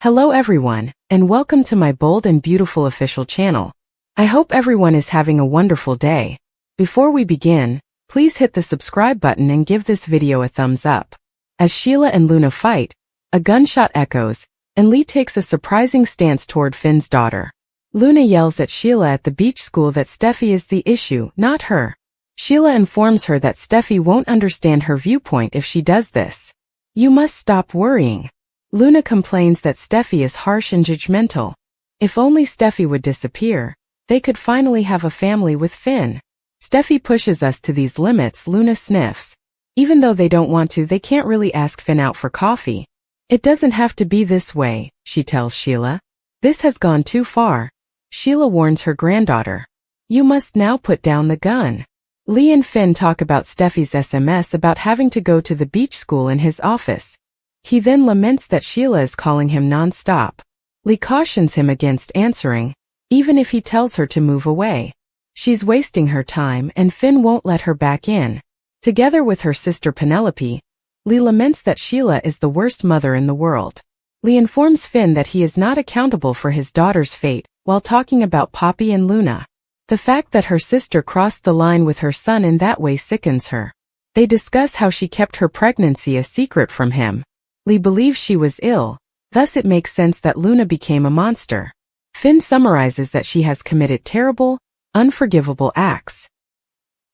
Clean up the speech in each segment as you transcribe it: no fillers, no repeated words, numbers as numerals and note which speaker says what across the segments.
Speaker 1: Hello everyone, and welcome to my bold and beautiful official channel. I hope everyone is having a wonderful day. Before we begin, please hit the subscribe button and give this video a thumbs up. As Sheila and Luna fight, a gunshot echoes, and Lee takes a surprising stance toward Finn's daughter. Luna yells at Sheila at the beach school that Steffi is the issue, not her. Sheila informs her that Steffi won't understand her viewpoint if she does this. You must stop worrying. Luna complains that Steffi is harsh and judgmental. If only Steffi would disappear, they could finally have a family with Finn. Steffi pushes us to these limits, Luna sniffs. Even though they don't want to, they can't really ask Finn out for coffee. It doesn't have to be this way, she tells Sheila. This has gone too far. Sheila warns her granddaughter. You must now put down the gun. Lee and Finn talk about Steffi's SMS about having to go to the beach school in his office. He then laments that Sheila is calling him non-stop. Lee cautions him against answering, even if he tells her to move away. She's wasting her time and Finn won't let her back in. Together with her sister Penelope, Lee laments that Sheila is the worst mother in the world. Lee informs Finn that he is not accountable for his daughter's fate while talking about Poppy and Luna. The fact that her sister crossed the line with her son in that way sickens her. They discuss how she kept her pregnancy a secret from him. Lee believes she was ill, thus it makes sense that Luna became a monster. Finn summarizes that she has committed terrible, unforgivable acts.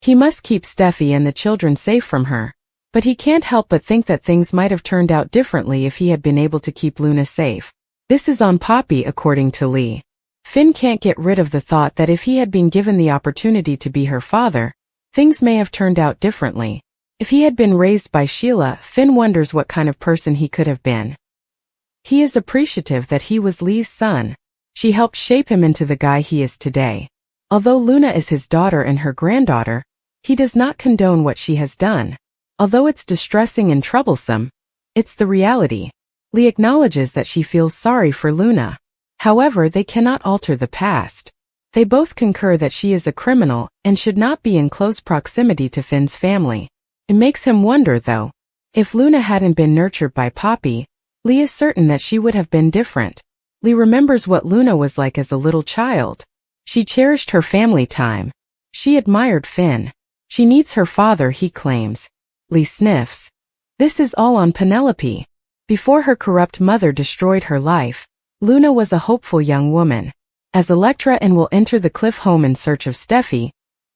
Speaker 1: He must keep Steffi and the children safe from her, but he can't help but think that things might have turned out differently if he had been able to keep Luna safe. This is on Poppy, according to Lee. Finn can't get rid of the thought that if he had been given the opportunity to be her father, things may have turned out differently. If he had been raised by Sheila, Finn wonders what kind of person he could have been. He is appreciative that he was Lee's son. She helped shape him into the guy he is today. Although Luna is his daughter and her granddaughter, he does not condone what she has done. Although it's distressing and troublesome, it's the reality. Lee acknowledges that she feels sorry for Luna. However, they cannot alter the past. They both concur that she is a criminal and should not be in close proximity to Finn's family. It makes him wonder, though. If Luna hadn't been nurtured by Poppy, Lee is certain that she would have been different. Lee remembers what Luna was like as a little child. She cherished her family time. She admired Finn. She needs her father, he claims. Lee sniffs. This is all on Penelope. Before her corrupt mother destroyed her life, Luna was a hopeful young woman. As Electra and will enter the Cliff home in search of Steffi,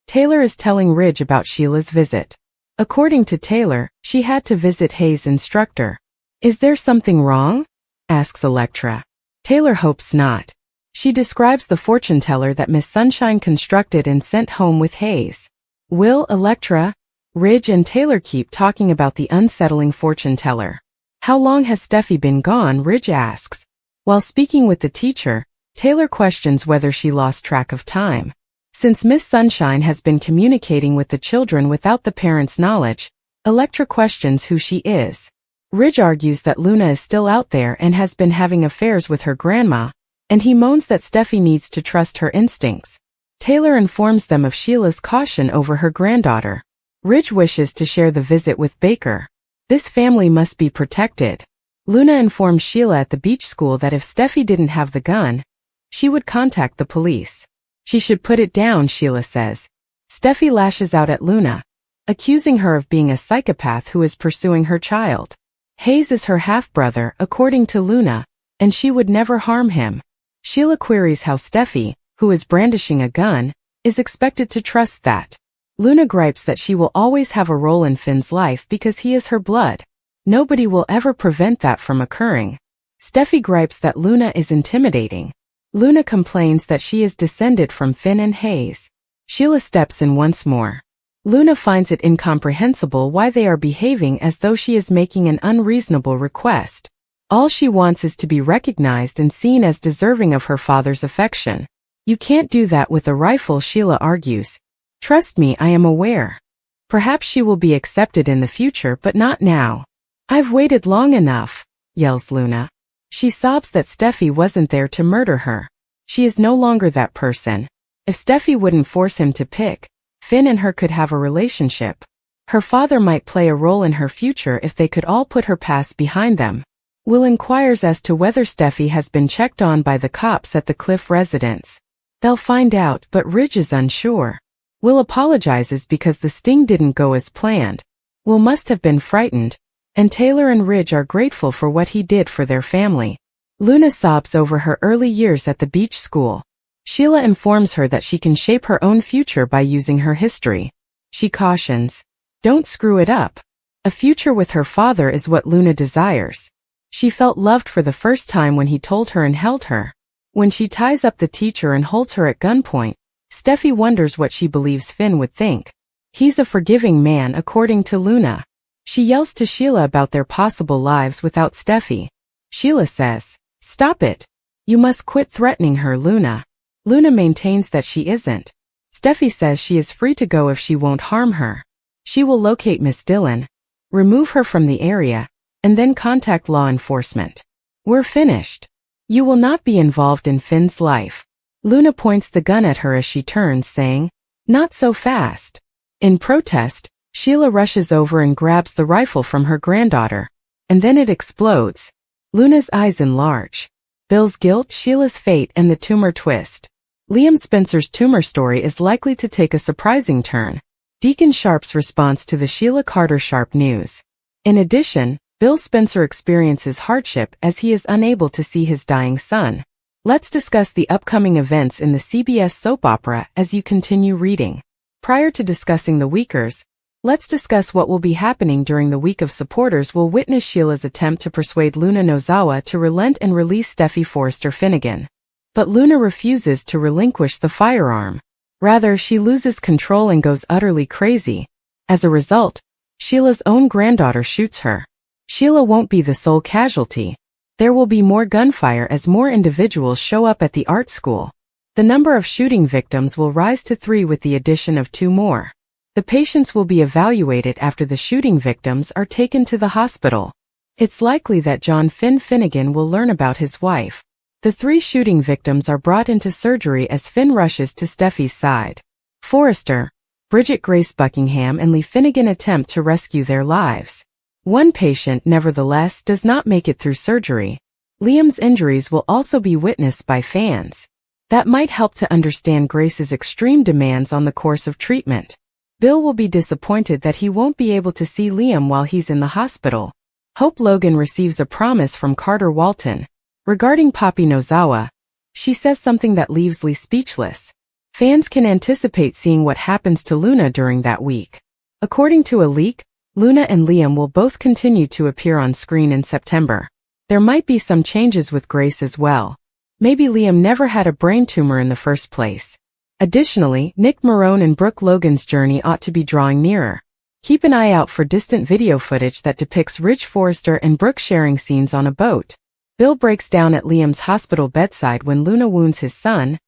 Speaker 1: Taylor is telling Ridge about Sheila's visit. According to Taylor, she had to visit Hayes' instructor. Is there something wrong? Asks Electra. Taylor hopes not. She describes the fortune teller that Miss Sunshine constructed and sent home with Hayes. Will, Electra, Ridge and Taylor keep talking about the unsettling fortune teller. How long has Steffi been gone? Ridge asks. While speaking with the teacher, Taylor questions whether she lost track of time. Since Miss Sunshine has been communicating with the children without the parents' knowledge, Electra questions who she is. Ridge argues that Luna is still out there and has been having affairs with her grandma, and he moans that Steffi needs to trust her instincts. Taylor informs them of Sheila's caution over her granddaughter. Ridge wishes to share the visit with Baker. This family must be protected. Luna informs Sheila at the beach school that if Steffi didn't have the gun, she would contact the police. She should put it down, Sheila says. Steffi lashes out at Luna, accusing her of being a psychopath who is pursuing her child. Hayes is her half-brother, according to Luna, and she would never harm him. Sheila queries how Steffi, who is brandishing a gun, is expected to trust that. Luna gripes that she will always have a role in Finn's life because he is her blood. Nobody will ever prevent that from occurring. Steffi gripes that Luna is intimidating. Luna complains that she is descended from Finn and Hayes. Sheila steps in once more. Luna finds it incomprehensible why they are behaving as though she is making an unreasonable request. All she wants is to be recognized and seen as deserving of her father's affection. You can't do that with a rifle, Sheila argues. Trust me, I am aware. Perhaps she will be accepted in the future, but not now. I've waited long enough, yells Luna. She sobs that Steffi wasn't there to murder her. She is no longer that person. If Steffi wouldn't force him to pick, Finn and her could have a relationship. Her father might play a role in her future if they could all put her past behind them. Will inquires as to whether Steffi has been checked on by the cops at the Cliff residence. They'll find out, but Ridge is unsure. Will apologizes because the sting didn't go as planned. Will must have been frightened, and Taylor and Ridge are grateful for what he did for their family. Luna sobs over her early years at the beach school. Sheila informs her that she can shape her own future by using her history. She cautions, "Don't screw it up." A future with her father is what Luna desires. She felt loved for the first time when he told her and held her. When she ties up the teacher and holds her at gunpoint, Steffi wonders what she believes Finn would think. He's a forgiving man according to Luna. She yells to Sheila about their possible lives without Steffi. Sheila says, "Stop it. You must quit threatening her, Luna." Luna maintains that she isn't. Steffi says she is free to go if she won't harm her. She will locate Miss Dillon, remove her from the area, and then contact law enforcement. "We're finished. You will not be involved in Finn's life." Luna points the gun at her as she turns, saying, "Not so fast." In protest, Sheila rushes over and grabs the rifle from her granddaughter, and then it explodes. Luna's eyes enlarge. Bill's guilt, Sheila's fate, and the tumor twist. Liam Spencer's tumor story is likely to take a surprising turn. Deacon Sharp's response to the Sheila Carter Sharp news. In addition, Bill Spencer experiences hardship as he is unable to see his dying son. Let's discuss the upcoming events in the CBS soap opera as you continue reading. Prior to discussing the weekers, let's discuss what will be happening during the week of supporters will witness Sheila's attempt to persuade Luna Nozawa to relent and release Steffi Forrester Finnegan. But Luna refuses to relinquish the firearm. Rather, she loses control and goes utterly crazy. As a result, Sheila's own granddaughter shoots her. Sheila won't be the sole casualty. There will be more gunfire as more individuals show up at the art school. The number of shooting victims will rise to 3 with the addition of 2 more. The patients will be evaluated after the shooting victims are taken to the hospital. It's likely that John Finn Finnegan will learn about his wife. The 3 shooting victims are brought into surgery as Finn rushes to Steffi's side. Forrester, Bridget Grace Buckingham and Lee Finnegan attempt to rescue their lives. One patient, nevertheless, does not make it through surgery. Liam's injuries will also be witnessed by fans. That might help to understand Grace's extreme demands on the course of treatment. Bill will be disappointed that he won't be able to see Liam while he's in the hospital. Hope Logan receives a promise from Carter Walton. Regarding Poppy Nozawa, she says something that leaves Lee speechless. Fans can anticipate seeing what happens to Luna during that week. According to a leak, Luna and Liam will both continue to appear on screen in September. There might be some changes with Grace as well. Maybe Liam never had a brain tumor in the first place. Additionally, Nick Marone and Brooke Logan's journey ought to be drawing nearer. Keep an eye out for distant video footage that depicts Ridge Forrester and Brooke sharing scenes on a boat. Bill breaks down at Liam's hospital bedside when Luna wounds his son.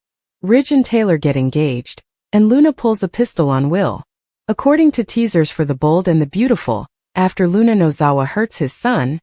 Speaker 1: Ridge and Taylor get engaged, and Luna pulls a pistol on Will. According to teasers for The Bold and the Beautiful, after Luna Nozawa hurts his son,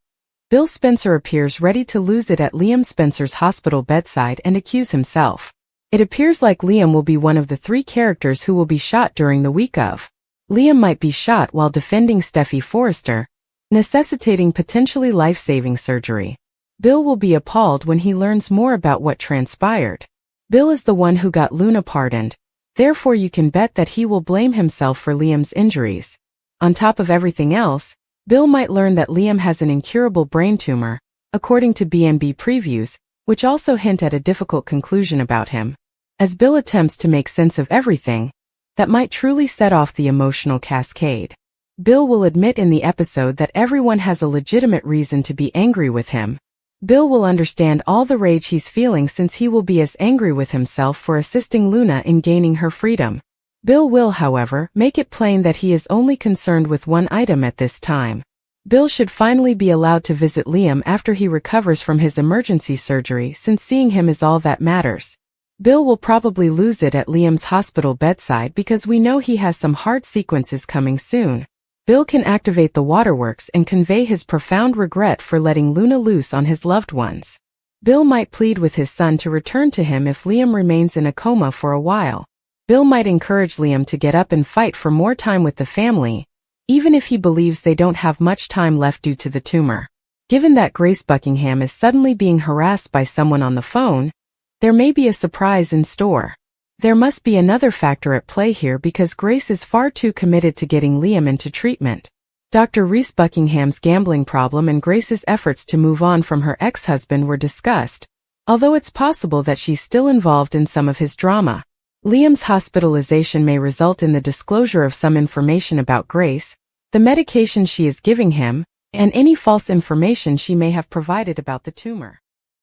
Speaker 1: Bill Spencer appears ready to lose it at Liam Spencer's hospital bedside and accuse himself. It appears like Liam will be one of the 3 characters who will be shot during the week of. Liam might be shot while defending Steffi Forrester, necessitating potentially life-saving surgery. Bill will be appalled when he learns more about what transpired. Bill is the one who got Luna pardoned, therefore you can bet that he will blame himself for Liam's injuries. On top of everything else, Bill might learn that Liam has an incurable brain tumor, according to B&B previews, which also hint at a difficult conclusion about him. As Bill attempts to make sense of everything, that might truly set off the emotional cascade. Bill will admit in the episode that everyone has a legitimate reason to be angry with him. Bill will understand all the rage he's feeling since he will be as angry with himself for assisting Luna in gaining her freedom. Bill will, however, make it plain that he is only concerned with one item at this time. Bill should finally be allowed to visit Liam after he recovers from his emergency surgery since seeing him is all that matters. Bill will probably lose it at Liam's hospital bedside because we know he has some hard sequences coming soon. Bill can activate the waterworks and convey his profound regret for letting Luna loose on his loved ones. Bill might plead with his son to return to him if Liam remains in a coma for a while. Bill might encourage Liam to get up and fight for more time with the family, even if he believes they don't have much time left due to the tumor. Given that Grace Buckingham is suddenly being harassed by someone on the phone, there may be a surprise in store. There must be another factor at play here because Grace is far too committed to getting Liam into treatment. Dr. Reese Buckingham's gambling problem and Grace's efforts to move on from her ex-husband were discussed, although it's possible that she's still involved in some of his drama. Liam's hospitalization may result in the disclosure of some information about Grace, the medication she is giving him, and any false information she may have provided about the tumor.